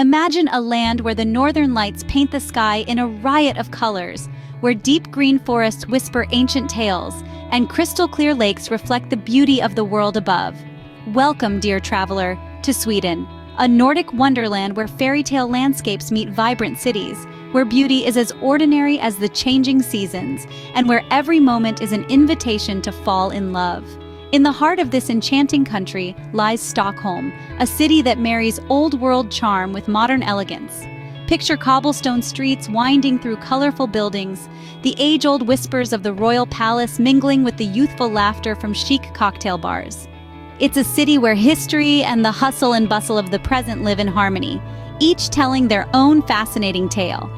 Imagine a land where the northern lights paint the sky in a riot of colors, where deep green forests whisper ancient tales, and crystal-clear lakes reflect the beauty of the world above. Welcome, dear traveler, to Sweden, a Nordic wonderland where fairy tale landscapes meet vibrant cities, where beauty is as ordinary as the changing seasons, and where every moment is an invitation to fall in love. In the heart of this enchanting country lies Stockholm, a city that marries old-world charm with modern elegance. Picture cobblestone streets winding through colorful buildings, the age-old whispers of the royal palace mingling with the youthful laughter from chic cocktail bars. It's a city where history and the hustle and bustle of the present live in harmony, each telling their own fascinating tale.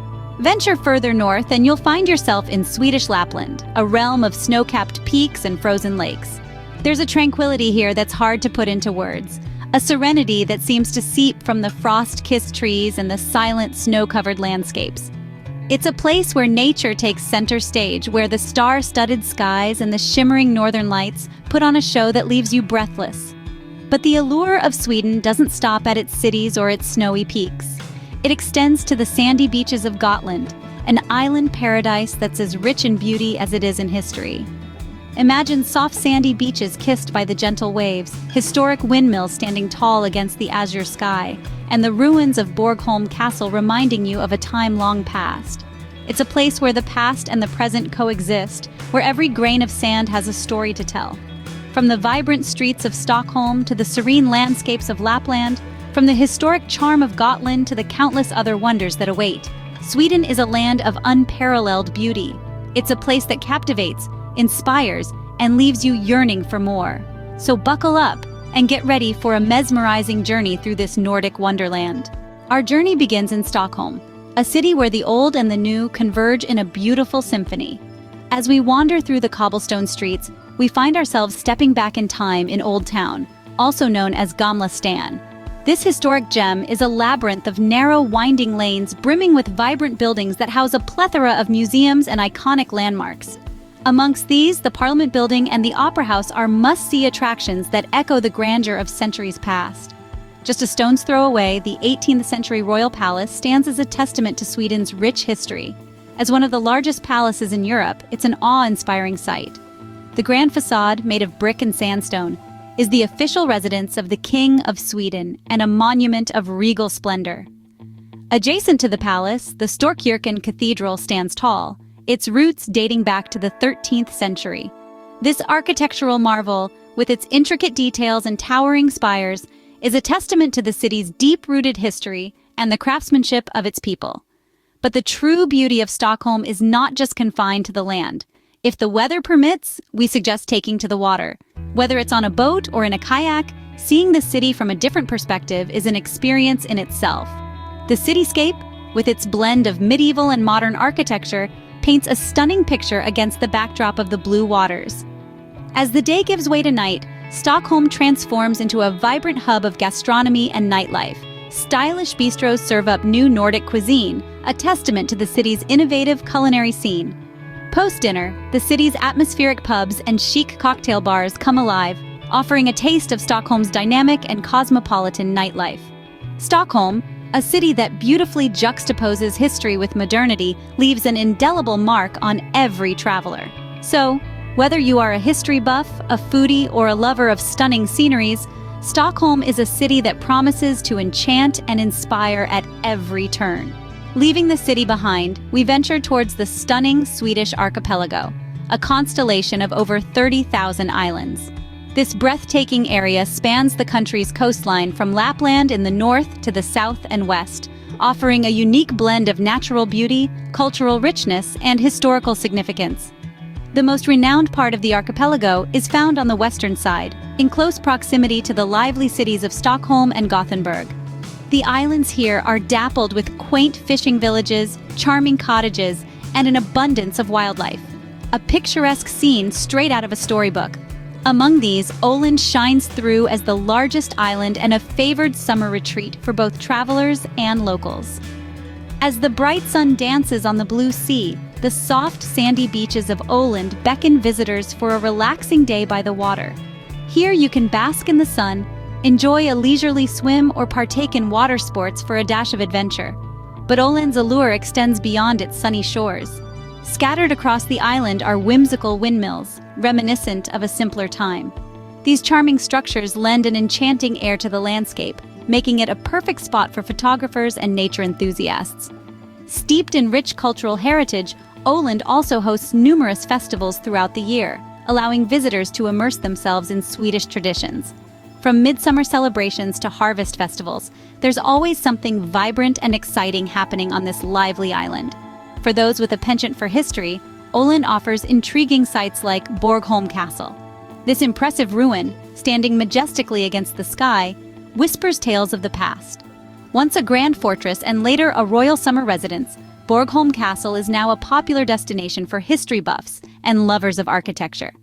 Venture further north and you'll find yourself in Swedish Lapland, a realm of snow-capped peaks and frozen lakes. There's a tranquility here that's hard to put into words, a serenity that seems to seep from the frost-kissed trees and the silent, snow-covered landscapes. It's a place where nature takes center stage, where the star-studded skies and the shimmering northern lights put on a show that leaves you breathless. But the allure of Sweden doesn't stop at its cities or its snowy peaks. It extends to the sandy beaches of Gotland, an island paradise that's as rich in beauty as it is in history. Imagine soft sandy beaches kissed by the gentle waves, historic windmills standing tall against the azure sky, and the ruins of Borgholm Castle reminding you of a time long past. It's a place where the past and the present coexist, where every grain of sand has a story to tell. From the vibrant streets of Stockholm to the serene landscapes of Lapland, from the historic charm of Gotland to the countless other wonders that await, Sweden is a land of unparalleled beauty. It's a place that captivates, inspires, and leaves you yearning for more. So buckle up and get ready for a mesmerizing journey through this Nordic wonderland. Our journey begins in Stockholm, a city where the old and the new converge in a beautiful symphony. As we wander through the cobblestone streets, we find ourselves stepping back in time in Old Town, also known as Gamla Stan. This historic gem is a labyrinth of narrow, winding lanes brimming with vibrant buildings that house a plethora of museums and iconic landmarks. Amongst these, the Parliament Building and the Opera House are must-see attractions that echo the grandeur of centuries past. Just a stone's throw away, the 18th century Royal Palace stands as a testament to Sweden's rich history. As one of the largest palaces in Europe, it's an awe-inspiring sight. The grand facade, made of brick and sandstone, is the official residence of the King of Sweden and a monument of regal splendor. Adjacent to the palace, the Storkyrkan Cathedral stands tall, its roots dating back to the 13th century. This architectural marvel, with its intricate details and towering spires, is a testament to the city's deep-rooted history and the craftsmanship of its people. But the true beauty of Stockholm is not just confined to the land. If the weather permits, we suggest taking to the water. Whether it's on a boat or in a kayak, seeing the city from a different perspective is an experience in itself. The cityscape, with its blend of medieval and modern architecture, paints a stunning picture against the backdrop of the blue waters. As the day gives way to night, Stockholm transforms into a vibrant hub of gastronomy and nightlife. Stylish bistros serve up new Nordic cuisine, a testament to the city's innovative culinary scene. Post-dinner, the city's atmospheric pubs and chic cocktail bars come alive, offering a taste of Stockholm's dynamic and cosmopolitan nightlife. Stockholm, a city that beautifully juxtaposes history with modernity, leaves an indelible mark on every traveler. So, whether you are a history buff, a foodie, or a lover of stunning sceneries, Stockholm is a city that promises to enchant and inspire at every turn. Leaving the city behind, we venture towards the stunning Swedish archipelago, a constellation of over 30,000 islands. This breathtaking area spans the country's coastline from Lapland in the north to the south and west, offering a unique blend of natural beauty, cultural richness, and historical significance. The most renowned part of the archipelago is found on the western side, in close proximity to the lively cities of Stockholm and Gothenburg. The islands here are dappled with quaint fishing villages, charming cottages, and an abundance of wildlife. A picturesque scene straight out of a storybook. Among these, Öland shines through as the largest island and a favored summer retreat for both travelers and locals. As the bright sun dances on the blue sea, the soft, sandy beaches of Öland beckon visitors for a relaxing day by the water. Here you can bask in the sun, Enjoy a leisurely swim or partake in water sports for a dash of adventure. But Åland's allure extends beyond its sunny shores. Scattered across the island are whimsical windmills, reminiscent of a simpler time. These charming structures lend an enchanting air to the landscape, making it a perfect spot for photographers and nature enthusiasts. Steeped in rich cultural heritage, Åland also hosts numerous festivals throughout the year, allowing visitors to immerse themselves in Swedish traditions. From midsummer celebrations to harvest festivals, there's always something vibrant and exciting happening on this lively island. For those with a penchant for history, Åland offers intriguing sites like Borgholm Castle. This impressive ruin, standing majestically against the sky, whispers tales of the past. Once a grand fortress and later a royal summer residence, Borgholm Castle is now a popular destination for history buffs and lovers of architecture.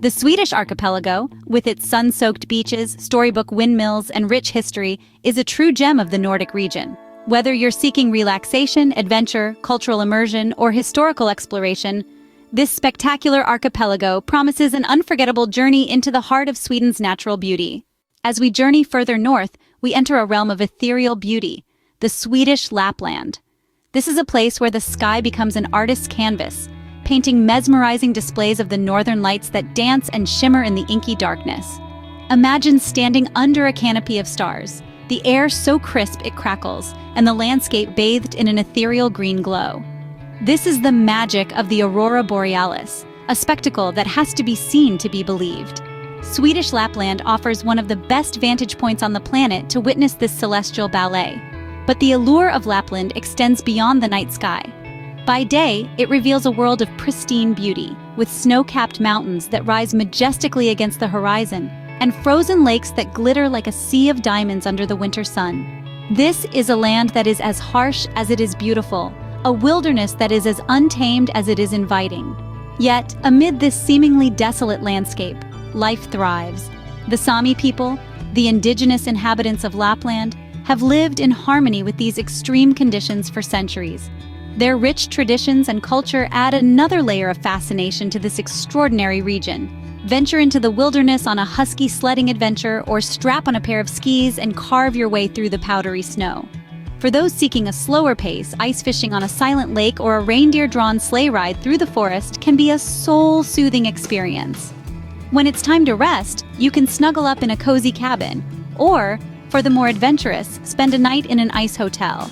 The Swedish archipelago, with its sun-soaked beaches, storybook windmills, and rich history, is a true gem of the Nordic region. Whether you're seeking relaxation, adventure, cultural immersion, or historical exploration, this spectacular archipelago promises an unforgettable journey into the heart of Sweden's natural beauty. As we journey further north, we enter a realm of ethereal beauty, the Swedish Lapland. This is a place where the sky becomes an artist's canvas, painting mesmerizing displays of the northern lights that dance and shimmer in the inky darkness. Imagine standing under a canopy of stars, the air so crisp it crackles, and the landscape bathed in an ethereal green glow. This is the magic of the Aurora Borealis, a spectacle that has to be seen to be believed. Swedish Lapland offers one of the best vantage points on the planet to witness this celestial ballet. But the allure of Lapland extends beyond the night sky. By day, it reveals a world of pristine beauty, with snow-capped mountains that rise majestically against the horizon, and frozen lakes that glitter like a sea of diamonds under the winter sun. This is a land that is as harsh as it is beautiful, a wilderness that is as untamed as it is inviting. Yet, amid this seemingly desolate landscape, life thrives. The Sami people, the indigenous inhabitants of Lapland, have lived in harmony with these extreme conditions for centuries. Their rich traditions and culture add another layer of fascination to this extraordinary region. Venture into the wilderness on a husky sledding adventure or strap on a pair of skis and carve your way through the powdery snow. For those seeking a slower pace, ice fishing on a silent lake or a reindeer-drawn sleigh ride through the forest can be a soul-soothing experience. When it's time to rest, you can snuggle up in a cozy cabin, or, for the more adventurous, spend a night in an ice hotel.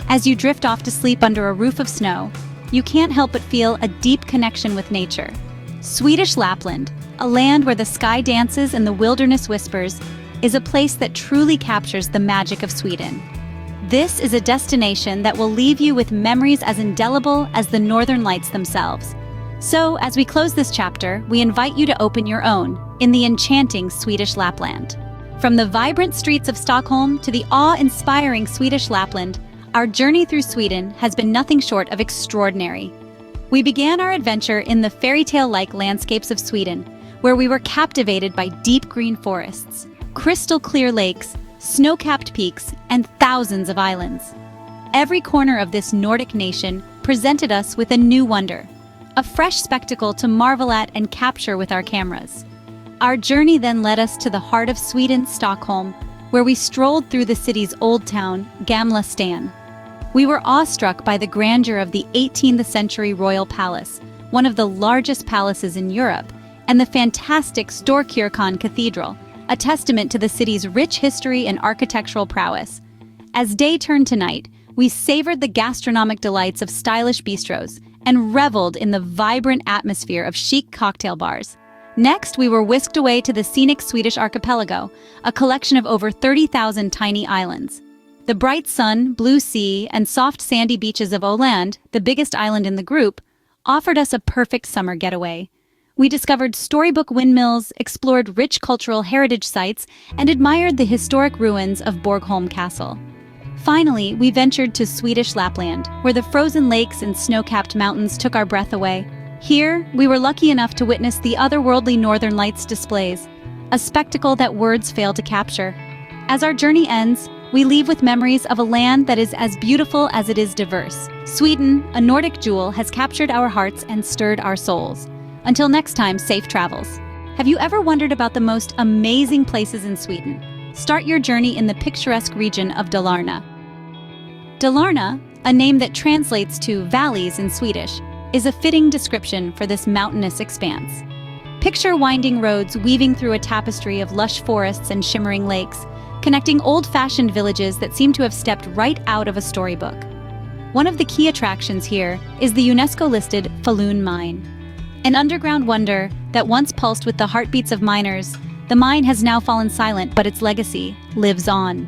As you drift off to sleep under a roof of snow, you can't help but feel a deep connection with nature. Swedish Lapland, a land where the sky dances and the wilderness whispers, is a place that truly captures the magic of Sweden. This is a destination that will leave you with memories as indelible as the northern lights themselves. So, as we close this chapter, we invite you to open your own in the enchanting Swedish Lapland. From the vibrant streets of Stockholm to the awe-inspiring Swedish Lapland, our journey through Sweden has been nothing short of extraordinary. We began our adventure in the fairy tale-like landscapes of Sweden, where we were captivated by deep green forests, crystal clear lakes, snow-capped peaks, and thousands of islands. Every corner of this Nordic nation presented us with a new wonder, a fresh spectacle to marvel at and capture with our cameras. Our journey then led us to the heart of Sweden, Stockholm, where we strolled through the city's old town, Gamla Stan. We were awestruck by the grandeur of the 18th century royal palace, one of the largest palaces in Europe, and the fantastic Storkyrkan Cathedral, a testament to the city's rich history and architectural prowess. As day turned to night, we savored the gastronomic delights of stylish bistros and reveled in the vibrant atmosphere of chic cocktail bars. Next, we were whisked away to the scenic Swedish archipelago, a collection of over 30,000 tiny islands. The bright sun, blue sea, and soft sandy beaches of Åland, the biggest island in the group, offered us a perfect summer getaway. We discovered storybook windmills, explored rich cultural heritage sites, and admired the historic ruins of Borgholm Castle. Finally, we ventured to Swedish Lapland, where the frozen lakes and snow-capped mountains took our breath away. Here, we were lucky enough to witness the otherworldly Northern Lights displays, a spectacle that words fail to capture. As our journey ends, we leave with memories of a land that is as beautiful as it is diverse. Sweden, a Nordic jewel, has captured our hearts and stirred our souls. Until next time, safe travels. Have you ever wondered about the most amazing places in Sweden? Start your journey in the picturesque region of Dalarna. Dalarna, a name that translates to valleys in Swedish, is a fitting description for this mountainous expanse. Picture winding roads weaving through a tapestry of lush forests and shimmering lakes, connecting old-fashioned villages that seem to have stepped right out of a storybook. One of the key attractions here is the UNESCO-listed Falun mine. An underground wonder that once pulsed with the heartbeats of miners, the mine has now fallen silent, but its legacy lives on.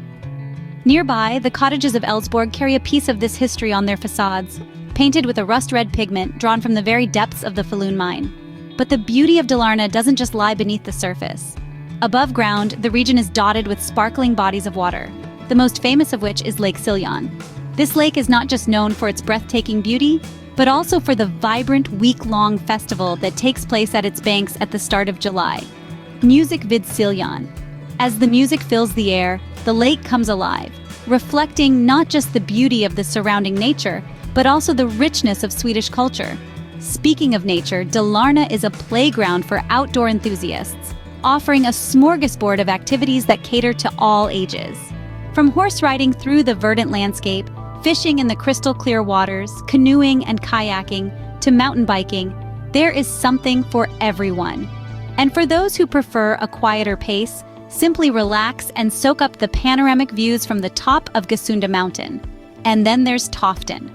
Nearby, the cottages of Ellsborg carry a piece of this history on their facades, painted with a rust-red pigment drawn from the very depths of the Falun mine. But the beauty of Dalarna doesn't just lie beneath the surface. Above ground, the region is dotted with sparkling bodies of water, the most famous of which is Lake Siljan. This lake is not just known for its breathtaking beauty, but also for the vibrant week-long festival that takes place at its banks at the start of July. Music vid Siljan. As the music fills the air, the lake comes alive, reflecting not just the beauty of the surrounding nature, but also the richness of Swedish culture. Speaking of nature, Dalarna is a playground for outdoor enthusiasts, offering a smorgasbord of activities that cater to all ages. From horse riding through the verdant landscape, fishing in the crystal-clear waters, canoeing and kayaking, to mountain biking, there is something for everyone. And for those who prefer a quieter pace, simply relax and soak up the panoramic views from the top of Gesunda Mountain. And then there's Toften.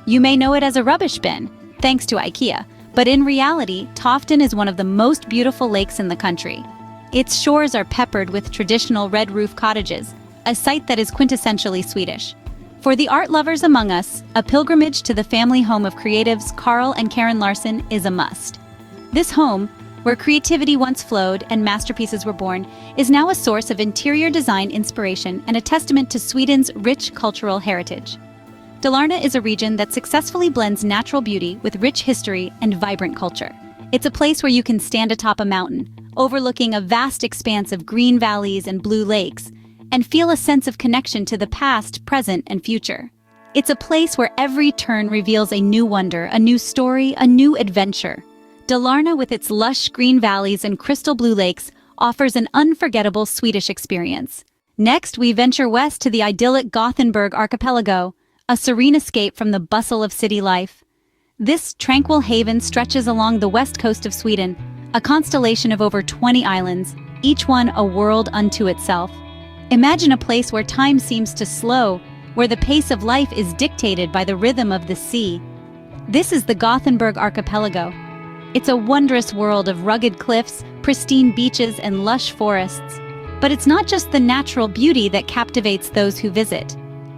You may know it as a rubbish bin, thanks to IKEA, but in reality, Toften is one of the most beautiful lakes in the country. Its shores are peppered with traditional red roof cottages, a sight that is quintessentially Swedish. For the art lovers among us, a pilgrimage to the family home of creatives Carl and Karen Larsson is a must. This home, where creativity once flowed and masterpieces were born, is now a source of interior design inspiration and a testament to Sweden's rich cultural heritage. Dalarna is a region that successfully blends natural beauty with rich history and vibrant culture. It's a place where you can stand atop a mountain, overlooking a vast expanse of green valleys and blue lakes, and feel a sense of connection to the past, present, and future. It's a place where every turn reveals a new wonder, a new story, a new adventure. Dalarna, with its lush green valleys and crystal blue lakes, offers an unforgettable Swedish experience. Next, we venture west to the idyllic Gothenburg archipelago, a serene escape from the bustle of city life. This tranquil haven stretches along the west coast of Sweden, a constellation of over 20 islands, each one a world unto itself. Imagine a place where time seems to slow, where the pace of life is dictated by the rhythm of the sea. This is the Gothenburg archipelago. It's a wondrous world of rugged cliffs, pristine beaches, and lush forests. But it's not just the natural beauty that captivates those who visit.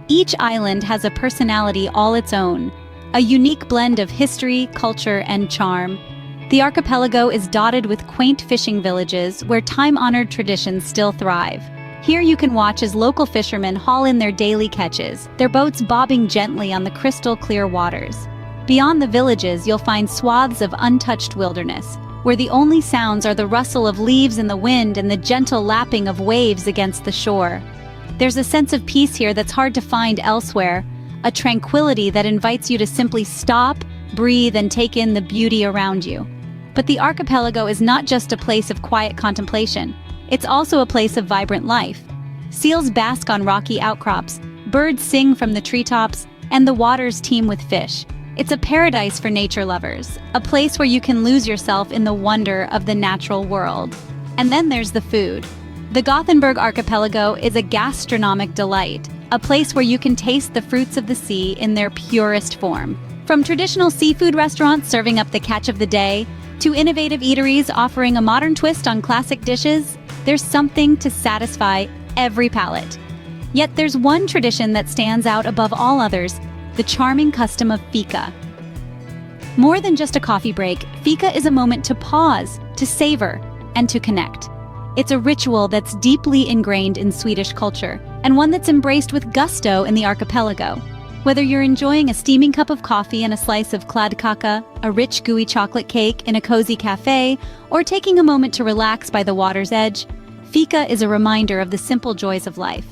Each island has a personality all its own, a unique blend of history, culture, and charm. The archipelago is dotted with quaint fishing villages where time-honored traditions still thrive. Here you can watch as local fishermen haul in their daily catches, their boats bobbing gently on the crystal-clear waters. Beyond the villages, you'll find swaths of untouched wilderness, where the only sounds are the rustle of leaves in the wind and the gentle lapping of waves against the shore. There's a sense of peace here that's hard to find elsewhere, a tranquility that invites you to simply stop, breathe, and take in the beauty around you. But the archipelago is not just a place of quiet contemplation. It's also a place of vibrant life. Seals bask on rocky outcrops, birds sing from the treetops, and the waters teem with fish. It's a paradise for nature lovers, a place where you can lose yourself in the wonder of the natural world. And then there's the food. The Gothenburg archipelago is a gastronomic delight, a place where you can taste the fruits of the sea in their purest form. From traditional seafood restaurants serving up the catch of the day, to innovative eateries offering a modern twist on classic dishes, there's something to satisfy every palate. Yet there's one tradition that stands out above all others: the charming custom of fika. More than just a coffee break, fika is a moment to pause, to savor, and to connect. It's a ritual that's deeply ingrained in Swedish culture, and one that's embraced with gusto in the archipelago. Whether you're enjoying a steaming cup of coffee and a slice of kladdkaka, a rich gooey chocolate cake in a cozy cafe, or taking a moment to relax by the water's edge, fika is a reminder of the simple joys of life.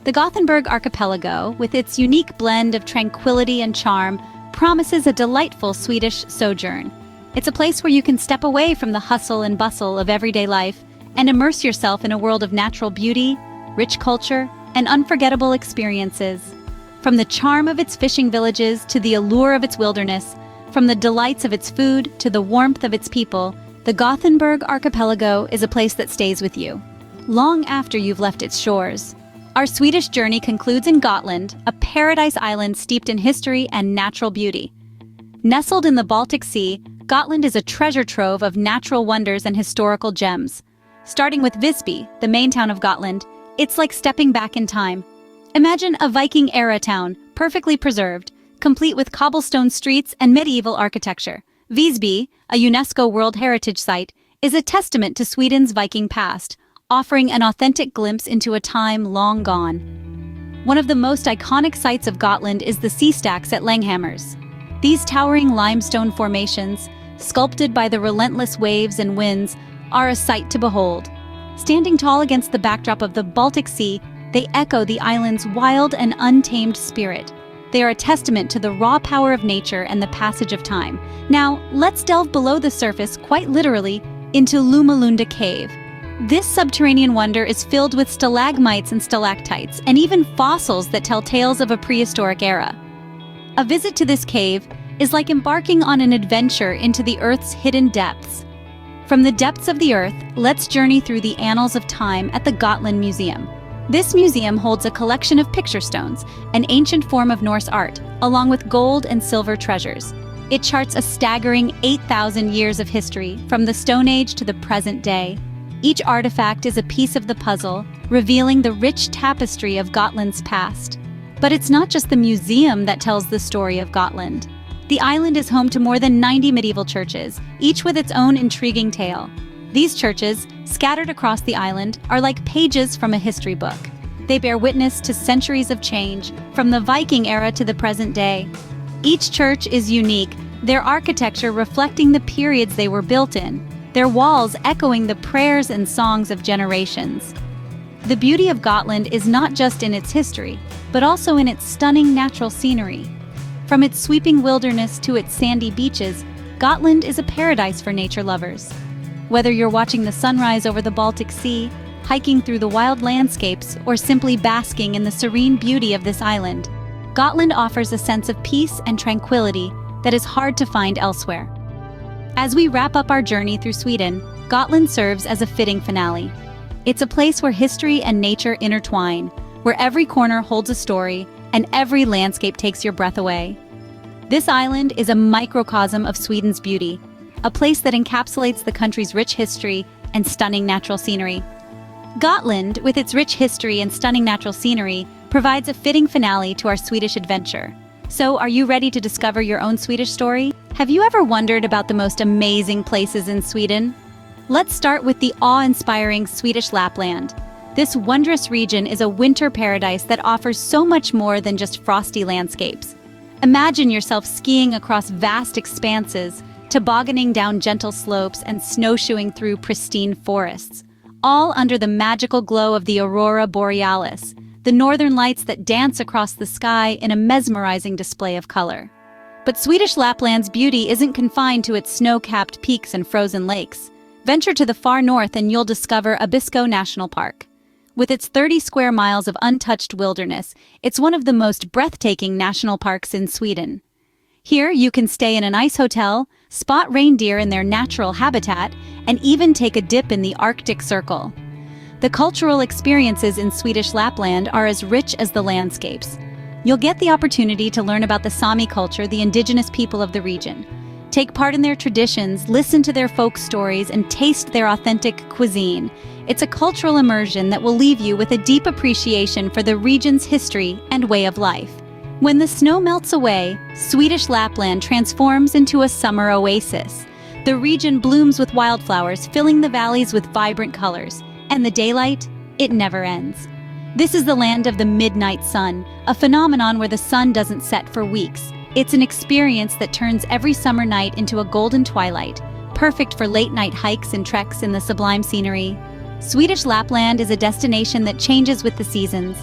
The Gothenburg archipelago, with its unique blend of tranquility and charm, promises a delightful Swedish sojourn. It's a place where you can step away from the hustle and bustle of everyday life and immerse yourself in a world of natural beauty, rich culture, and unforgettable experiences. From the charm of its fishing villages to the allure of its wilderness, from the delights of its food to the warmth of its people, the Gothenburg archipelago is a place that stays with you, long after you've left its shores. Our Swedish journey concludes in Gotland, a paradise island steeped in history and natural beauty. Nestled in the Baltic Sea, Gotland is a treasure trove of natural wonders and historical gems. Starting with Visby, the main town of Gotland, it's like stepping back in time. Imagine a Viking-era town, perfectly preserved, complete with cobblestone streets and medieval architecture. Visby, a UNESCO World Heritage Site, is a testament to Sweden's Viking past, offering an authentic glimpse into a time long gone. One of the most iconic sights of Gotland is the sea stacks at Langhammars. These towering limestone formations, sculpted by the relentless waves and winds, are a sight to behold. Standing tall against the backdrop of the Baltic Sea, they echo the island's wild and untamed spirit. They are a testament to the raw power of nature and the passage of time. Now, let's delve below the surface, quite literally, into Lumalunda Cave. This subterranean wonder is filled with stalagmites and stalactites, and even fossils that tell tales of a prehistoric era. A visit to this cave is like embarking on an adventure into the Earth's hidden depths. From the depths of the Earth, let's journey through the annals of time at the Gotland Museum. This museum holds a collection of picture stones, an ancient form of Norse art, along with gold and silver treasures. It charts a staggering 8,000 years of history, from the Stone Age to the present day. Each artifact is a piece of the puzzle, revealing the rich tapestry of Gotland's past. But it's not just the museum that tells the story of Gotland. The island is home to more than 90 medieval churches, each with its own intriguing tale. These churches, scattered across the island, are like pages from a history book. They bear witness to centuries of change, from the Viking era to the present day. Each church is unique, their architecture reflecting the periods they were built in, their walls echoing the prayers and songs of generations. The beauty of Gotland is not just in its history, but also in its stunning natural scenery. From its sweeping wilderness to its sandy beaches, Gotland is a paradise for nature lovers. Whether you're watching the sunrise over the Baltic Sea, hiking through the wild landscapes, or simply basking in the serene beauty of this island, Gotland offers a sense of peace and tranquility that is hard to find elsewhere. As we wrap up our journey through Sweden, Gotland serves as a fitting finale. It's a place where history and nature intertwine, where every corner holds a story and every landscape takes your breath away. This island is a microcosm of Sweden's beauty, a place that encapsulates the country's rich history and stunning natural scenery. Gotland, with its rich history and stunning natural scenery, provides a fitting finale to our Swedish adventure. So, are you ready to discover your own Swedish story? Have you ever wondered about the most amazing places in Sweden? Let's start with the awe-inspiring Swedish Lapland. This wondrous region is a winter paradise that offers so much more than just frosty landscapes. Imagine yourself skiing across vast expanses, tobogganing down gentle slopes, and snowshoeing through pristine forests, all under the magical glow of the aurora borealis, the northern lights that dance across the sky in a mesmerizing display of color. But Swedish Lapland's beauty isn't confined to its snow-capped peaks and frozen lakes. Venture to the far north and you'll discover Abisko National Park. With its 30 square miles of untouched wilderness, it's one of the most breathtaking national parks in Sweden. Here, you can stay in an ice hotel, spot reindeer in their natural habitat, and even take a dip in the Arctic Circle. The cultural experiences in Swedish Lapland are as rich as the landscapes. You'll get the opportunity to learn about the Sami culture, the indigenous people of the region. Take part in their traditions, listen to their folk stories, and taste their authentic cuisine. It's a cultural immersion that will leave you with a deep appreciation for the region's history and way of life. When the snow melts away, Swedish Lapland transforms into a summer oasis. The region blooms with wildflowers, filling the valleys with vibrant colors. And the daylight, it never ends. This is the land of the midnight sun, a phenomenon where the sun doesn't set for weeks. It's an experience that turns every summer night into a golden twilight, perfect for late-night hikes and treks in the sublime scenery. Swedish Lapland is a destination that changes with the seasons.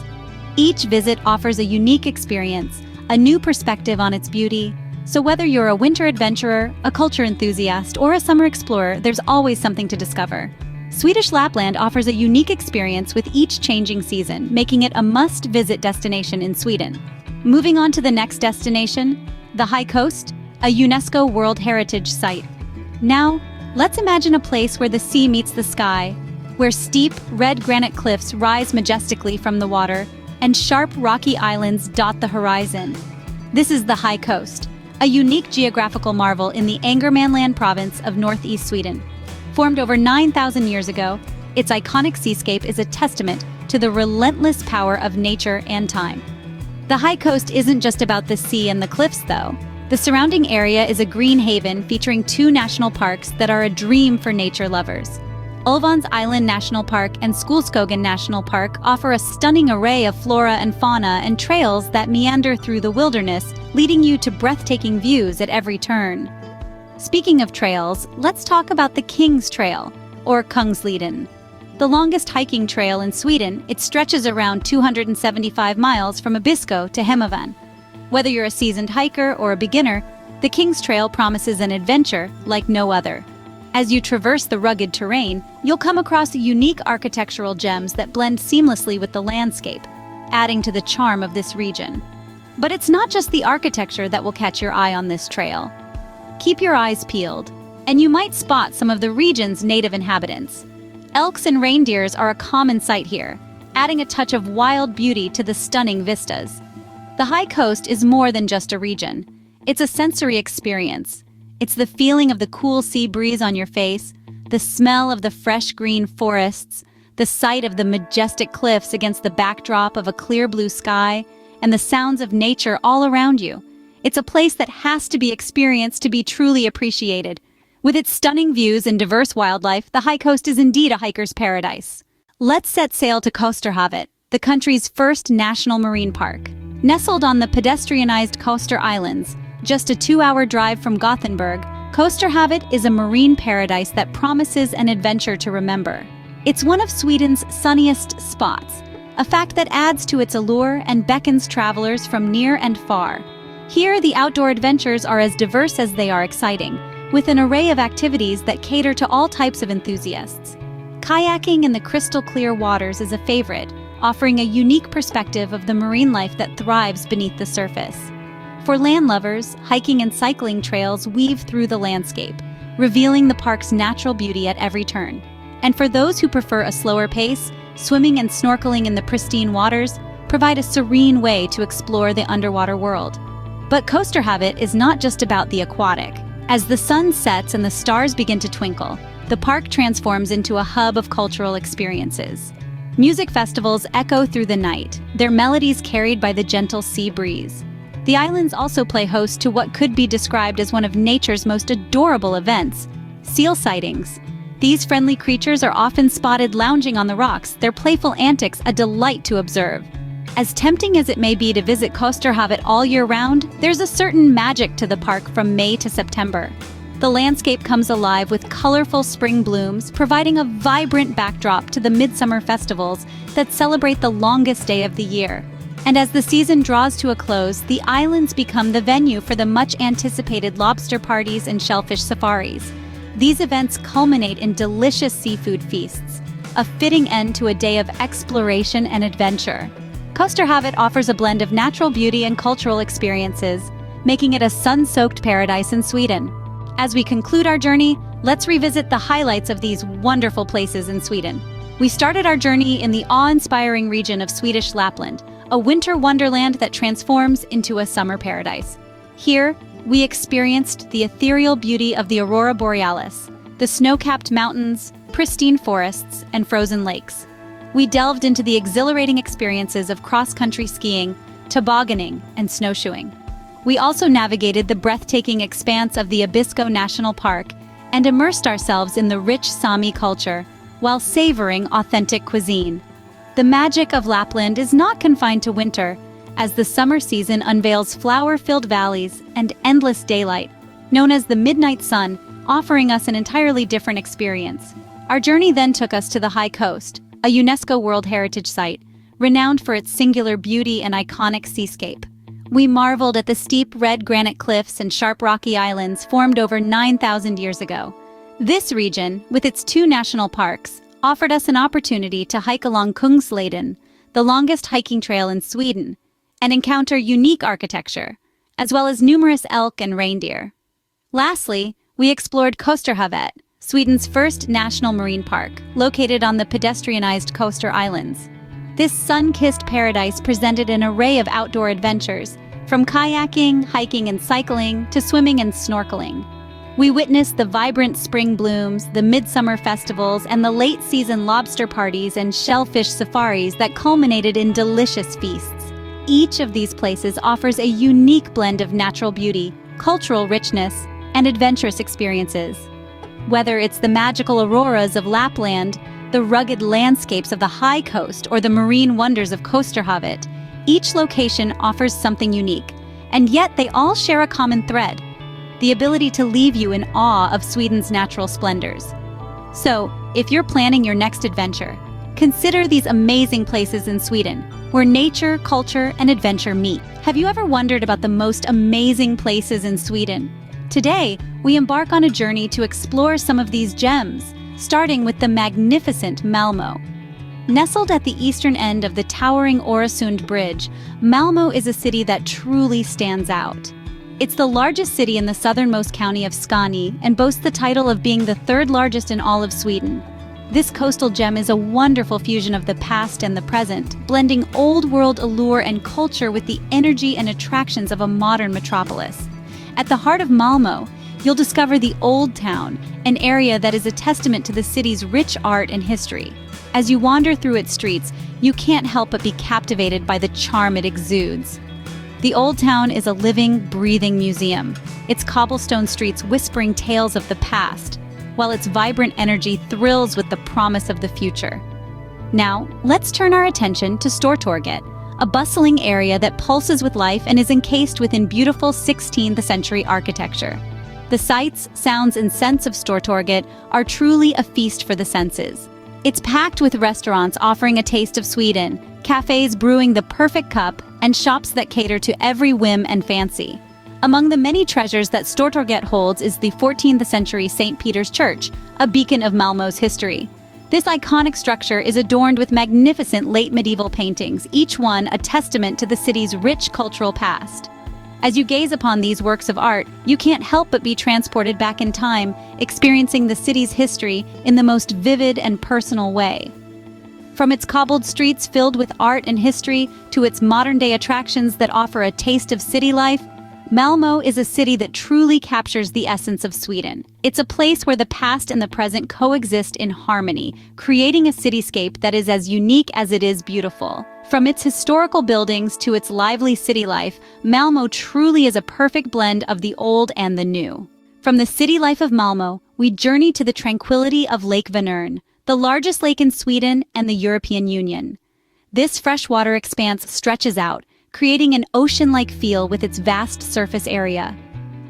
Each visit offers a unique experience, a new perspective on its beauty. So whether you're a winter adventurer, a culture enthusiast, or a summer explorer, there's always something to discover. Swedish Lapland offers a unique experience with each changing season, making it a must-visit destination in Sweden. Moving on to the next destination, the High Coast, a UNESCO World Heritage Site. Now, let's imagine a place where the sea meets the sky, where steep, red granite cliffs rise majestically from the water, and sharp, rocky islands dot the horizon. This is the High Coast, a unique geographical marvel in the Angermanland province of northeast Sweden. Formed over 9,000 years ago, its iconic seascape is a testament to the relentless power of nature and time. The High Coast isn't just about the sea and the cliffs, though. The surrounding area is a green haven featuring 2 national parks that are a dream for nature lovers. Ulvans Island National Park and Smogen National Park offer a stunning array of flora and fauna and trails that meander through the wilderness, leading you to breathtaking views at every turn. Speaking of trails, let's talk about the King's Trail, or Kungsleden. The longest hiking trail in Sweden, it stretches around 275 miles from Abisko to Hemavan. Whether you're a seasoned hiker or a beginner, the King's Trail promises an adventure like no other. As you traverse the rugged terrain, you'll come across unique architectural gems that blend seamlessly with the landscape, adding to the charm of this region. But it's not just the architecture that will catch your eye on this trail. Keep your eyes peeled, and you might spot some of the region's native inhabitants. Elks and reindeers are a common sight here, adding a touch of wild beauty to the stunning vistas. The High Coast is more than just a region. It's a sensory experience. It's the feeling of the cool sea breeze on your face, the smell of the fresh green forests, the sight of the majestic cliffs against the backdrop of a clear blue sky, and the sounds of nature all around you. It's a place that has to be experienced to be truly appreciated. With its stunning views and diverse wildlife, the High Coast is indeed a hiker's paradise. Let's set sail to Kosterhavet, the country's first national marine park. Nestled on the pedestrianized Koster Islands, just a 2-hour drive from Gothenburg, Kosterhavet is a marine paradise that promises an adventure to remember. It's one of Sweden's sunniest spots, a fact that adds to its allure and beckons travelers from near and far. Here, the outdoor adventures are as diverse as they are exciting, with an array of activities that cater to all types of enthusiasts. Kayaking in the crystal-clear waters is a favorite, offering a unique perspective of the marine life that thrives beneath the surface. For land lovers, hiking and cycling trails weave through the landscape, revealing the park's natural beauty at every turn. And for those who prefer a slower pace, swimming and snorkeling in the pristine waters provide a serene way to explore the underwater world. But Kosterhavet is not just about the aquatic. As the sun sets and the stars begin to twinkle, the park transforms into a hub of cultural experiences. Music festivals echo through the night, their melodies carried by the gentle sea breeze. The islands also play host to what could be described as one of nature's most adorable events, seal sightings. These friendly creatures are often spotted lounging on the rocks, their playful antics a delight to observe. As tempting as it may be to visit Kosterhavet all year round, there's a certain magic to the park from May to September. The landscape comes alive with colorful spring blooms, providing a vibrant backdrop to the midsummer festivals that celebrate the longest day of the year. And as the season draws to a close, the islands become the venue for the much-anticipated lobster parties and shellfish safaris. These events culminate in delicious seafood feasts, a fitting end to a day of exploration and adventure. Kosterhavet offers a blend of natural beauty and cultural experiences, making it a sun-soaked paradise in Sweden. As we conclude our journey, let's revisit the highlights of these wonderful places in Sweden. We started our journey in the awe-inspiring region of Swedish Lapland, a winter wonderland that transforms into a summer paradise. Here, we experienced the ethereal beauty of the aurora borealis, the snow-capped mountains, pristine forests, and frozen lakes. We delved into the exhilarating experiences of cross-country skiing, tobogganing, and snowshoeing. We also navigated the breathtaking expanse of the Abisko National Park and immersed ourselves in the rich Sami culture while savoring authentic cuisine. The magic of Lapland is not confined to winter, as the summer season unveils flower-filled valleys and endless daylight, known as the midnight sun, offering us an entirely different experience. Our journey then took us to the High Coast, a UNESCO World Heritage Site, renowned for its singular beauty and iconic seascape. We marveled at the steep red granite cliffs and sharp rocky islands formed over 9,000 years ago. This region, with its 2 national parks, offered us an opportunity to hike along Kungsleden, the longest hiking trail in Sweden, and encounter unique architecture, as well as numerous elk and reindeer. Lastly, we explored Kosterhavet, Sweden's first national marine park, located on the pedestrianized Coaster Islands. This sun-kissed paradise presented an array of outdoor adventures, from kayaking, hiking and cycling, to swimming and snorkeling. We witnessed the vibrant spring blooms, the midsummer festivals, and the late-season lobster parties and shellfish safaris that culminated in delicious feasts. Each of these places offers a unique blend of natural beauty, cultural richness, and adventurous experiences. Whether it's the magical auroras of Lapland, the rugged landscapes of the high coast, or the marine wonders of Kosterhavet, each location offers something unique, and yet they all share a common thread: the ability to leave you in awe of Sweden's natural splendors. So, if you're planning your next adventure, consider these amazing places in Sweden, where nature, culture, and adventure meet. Have you ever wondered about the most amazing places in Sweden? Today, we embark on a journey to explore some of these gems, starting with the magnificent Malmö. Nestled at the eastern end of the towering Öresund Bridge, Malmö is a city that truly stands out. It's the largest city in the southernmost county of Skåne and boasts the title of being the 3rd largest in all of Sweden. This coastal gem is a wonderful fusion of the past and the present, blending old-world allure and culture with the energy and attractions of a modern metropolis. At the heart of Malmö, you'll discover the Old Town, an area that is a testament to the city's rich art and history. As you wander through its streets, you can't help but be captivated by the charm it exudes. The Old Town is a living, breathing museum, its cobblestone streets whispering tales of the past, while its vibrant energy thrills with the promise of the future. Now, let's turn our attention to Stortorget, a bustling area that pulses with life and is encased within beautiful 16th century architecture. The sights, sounds, and scents of Stortorget are truly a feast for the senses. It's packed with restaurants offering a taste of Sweden, cafes brewing the perfect cup, and shops that cater to every whim and fancy. Among the many treasures that Stortorget holds is the 14th century St. Peter's Church, a beacon of Malmö's history. This iconic structure is adorned with magnificent late medieval paintings, each one a testament to the city's rich cultural past. As you gaze upon these works of art, you can't help but be transported back in time, experiencing the city's history in the most vivid and personal way. From its cobbled streets filled with art and history to its modern-day attractions that offer a taste of city life, Malmö is a city that truly captures the essence of Sweden. It's a place where the past and the present coexist in harmony, creating a cityscape that is as unique as it is beautiful. From its historical buildings to its lively city life, Malmö truly is a perfect blend of the old and the new. From the city life of Malmö, we journey to the tranquility of Lake Vanern, the largest lake in Sweden and the European Union. This freshwater expanse stretches out, creating an ocean-like feel with its vast surface area.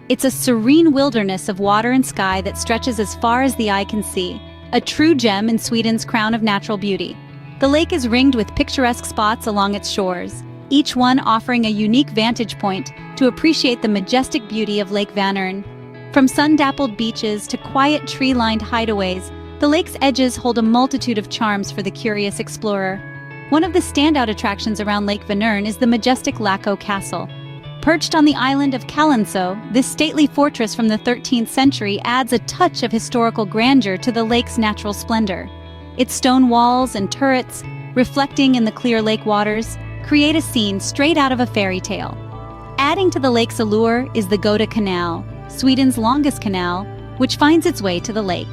It's a serene wilderness of water and sky that stretches as far as the eye can see, a true gem in Sweden's crown of natural beauty. The lake is ringed with picturesque spots along its shores, each one offering a unique vantage point to appreciate the majestic beauty of Lake Vanern. From sun-dappled beaches to quiet tree-lined hideaways, the lake's edges hold a multitude of charms for the curious explorer. One of the standout attractions around Lake Vanern is the majestic Lacko Castle. Perched on the island of Kalanso, this stately fortress from the 13th century adds a touch of historical grandeur to the lake's natural splendor. Its stone walls and turrets, reflecting in the clear lake waters, create a scene straight out of a fairy tale. Adding to the lake's allure is the Göta Canal, Sweden's longest canal, which finds its way to the lake.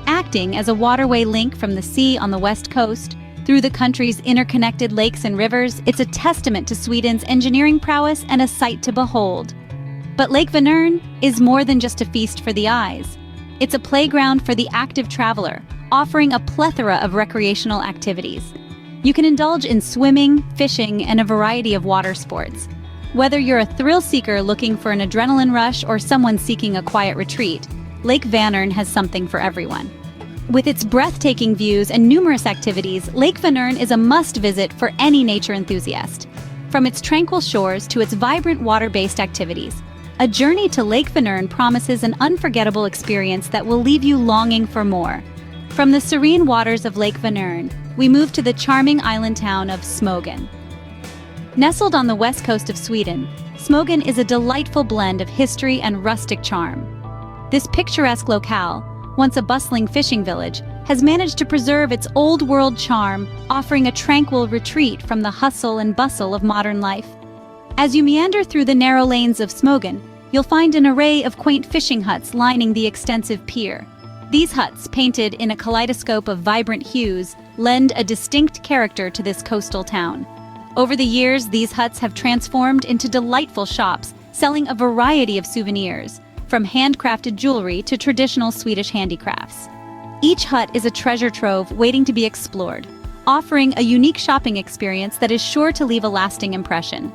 Acting as a waterway link from the sea on the west coast through the country's interconnected lakes and rivers, it's a testament to Sweden's engineering prowess and a sight to behold. But Lake Vanern is more than just a feast for the eyes. It's a playground for the active traveler, offering a plethora of recreational activities. You can indulge in swimming, fishing, and a variety of water sports. Whether you're a thrill seeker looking for an adrenaline rush or someone seeking a quiet retreat, Lake Vanern has something for everyone. With its breathtaking views and numerous activities, Lake Vanern is a must-visit for any nature enthusiast. From its tranquil shores to its vibrant water-based activities, A journey to Lake Vanern promises an unforgettable experience that will leave you longing for more. From the serene waters of Lake Vanern, we move to the charming island town of Smogen. Nestled on the west coast of Sweden, Smogen is a delightful blend of history and rustic charm. This picturesque locale, once a bustling fishing village, has managed to preserve its old-world charm, offering a tranquil retreat from the hustle and bustle of modern life. As you meander through the narrow lanes of Smogen, you'll find an array of quaint fishing huts lining the extensive pier. These huts, painted in a kaleidoscope of vibrant hues, lend a distinct character to this coastal town. Over the years, these huts have transformed into delightful shops, selling a variety of souvenirs, from handcrafted jewelry to traditional Swedish handicrafts. Each hut is a treasure trove waiting to be explored, offering a unique shopping experience that is sure to leave a lasting impression.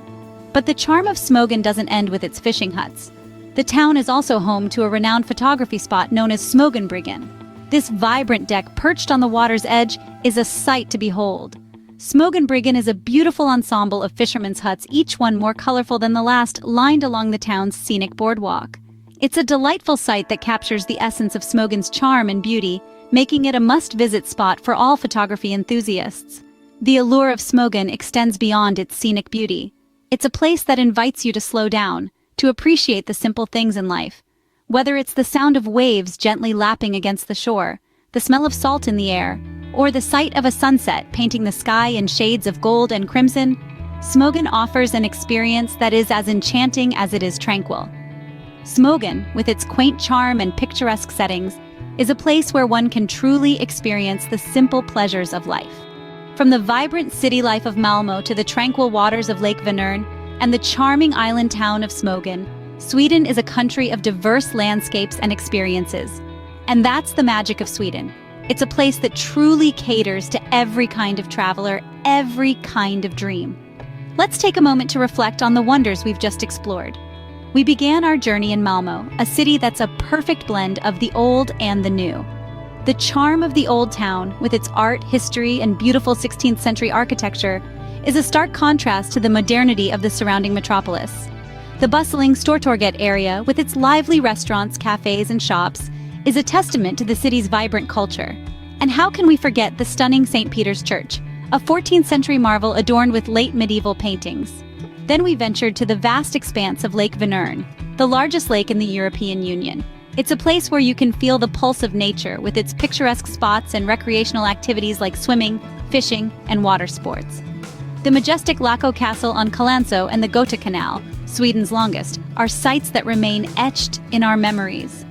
But the charm of Smogen doesn't end with its fishing huts. The town is also home to a renowned photography spot known as Smogen. This vibrant deck perched on the water's edge is a sight to behold. Smogen is a beautiful ensemble of fishermen's huts, each one more colorful than the last, lined along the town's scenic boardwalk. It's a delightful sight that captures the essence of Smogen's charm and beauty, making it a must-visit spot for all photography enthusiasts. The allure of Smogen extends beyond its scenic beauty. It's a place that invites you to slow down, to appreciate the simple things in life. Whether it's the sound of waves gently lapping against the shore, the smell of salt in the air, or the sight of a sunset painting the sky in shades of gold and crimson, Smogen offers an experience that is as enchanting as it is tranquil. Smogen, with its quaint charm and picturesque settings, is a place where one can truly experience the simple pleasures of life. From the vibrant city life of Malmö to the tranquil waters of Lake Vanern and the charming island town of Smogen, Sweden is a country of diverse landscapes and experiences. And that's the magic of Sweden. It's a place that truly caters to every kind of traveler, every kind of dream. Let's take a moment to reflect on the wonders we've just explored. We began our journey in Malmö, a city that's a perfect blend of the old and the new. The charm of the old town, with its art, history, and beautiful 16th century architecture, is a stark contrast to the modernity of the surrounding metropolis. The bustling Stortorget area, with its lively restaurants, cafes, and shops, is a testament to the city's vibrant culture. And how can we forget the stunning St. Peter's Church, a 14th century marvel adorned with late medieval paintings? Then we ventured to the vast expanse of Lake Vanern, the largest lake in the European Union. It's a place where you can feel the pulse of nature with its picturesque spots and recreational activities like swimming, fishing, and water sports. The majestic Lacko Castle on Kalanso and the Gotha Canal, Sweden's longest, are sites that remain etched in our memories.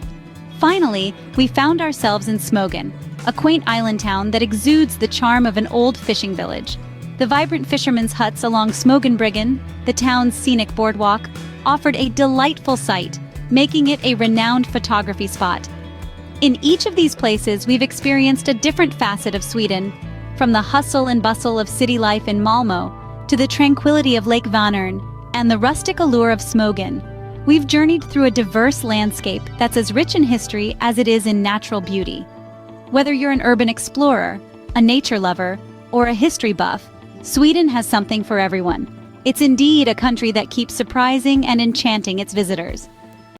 Finally, we found ourselves in Smogen, a quaint island town that exudes the charm of an old fishing village. The vibrant fishermen's huts along Smogen, the town's scenic boardwalk, offered a delightful sight, making it a renowned photography spot. In each of these places, we've experienced a different facet of Sweden, from the hustle and bustle of city life in Malmö to the tranquility of Lake Vanern and the rustic allure of Smogen. We've journeyed through a diverse landscape that's as rich in history as it is in natural beauty. Whether you're an urban explorer, a nature lover, or a history buff, Sweden has something for everyone. It's indeed a country that keeps surprising and enchanting its visitors.